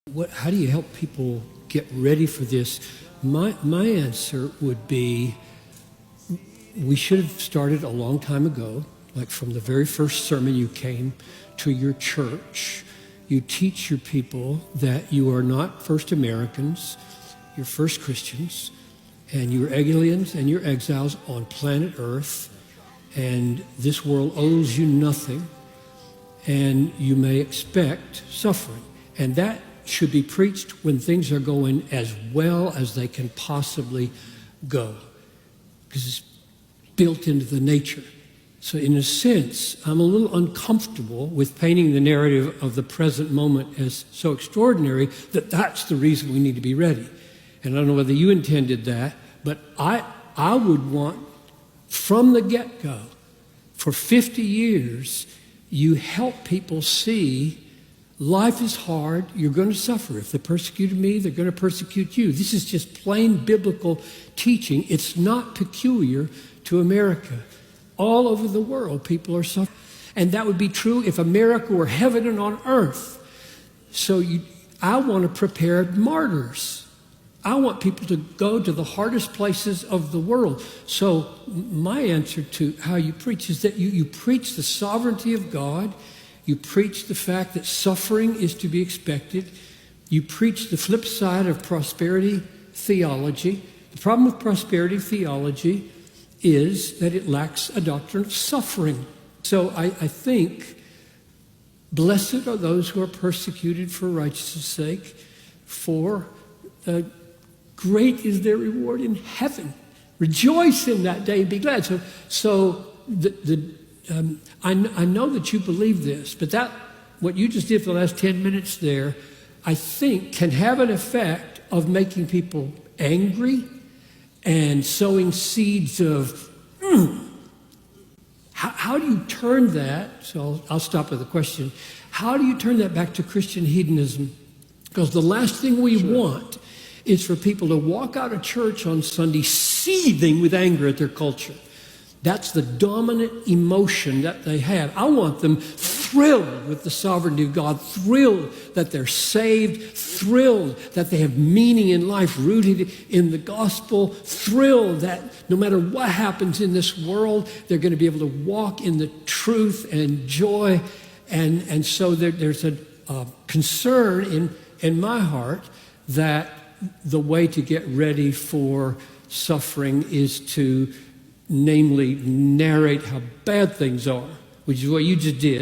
How do you help people get ready for this? My answer would be, we should have started a long time ago, like from the very first sermon you came to your church. You teach your people that you are not first Americans, you're first Christians, and you're aliens and you're exiles on planet Earth, and this world owes you nothing, and you may expect suffering. And that should be preached when things are going as well as they can possibly go, because it's built into the nature. So in a sense, I'm a little uncomfortable with painting the narrative of the present moment as so extraordinary that that's the reason we need to be ready. And I don't know whether you intended that, but I would want from the get-go, for 50 years, you help people see life is hard, you're going to suffer. If they persecuted me, they're going to persecute you. This is just plain biblical teaching. It's not peculiar to America. All over the world, people are suffering. And that would be true if America were heaven and on earth. So I want to prepare martyrs. I want people to go to the hardest places of the world. So my answer to how you preach is that you preach the sovereignty of God. You preach the fact that suffering is to be expected. You preach the flip side of prosperity theology. The problem with prosperity theology is that it lacks a doctrine of suffering. So I think, blessed are those who are persecuted for righteousness' sake, for great is their reward in heaven. Rejoice in that day and be glad. I know that you believe this, but what you just did for the last 10 minutes there, I think can have an effect of making people angry and sowing seeds of, How do you turn that? So I'll stop with a question. How do you turn that back to Christian hedonism? Because the last thing we want is for people to walk out of church on Sunday seething with anger at their culture. That's the dominant emotion that they have. I want them thrilled with the sovereignty of God, thrilled that they're saved, thrilled that they have meaning in life rooted in the gospel, thrilled that no matter what happens in this world, they're going to be able to walk in the truth and joy. And so there's a concern in my heart that the way to get ready for suffering is to namely narrate how bad things are, which is what you just did.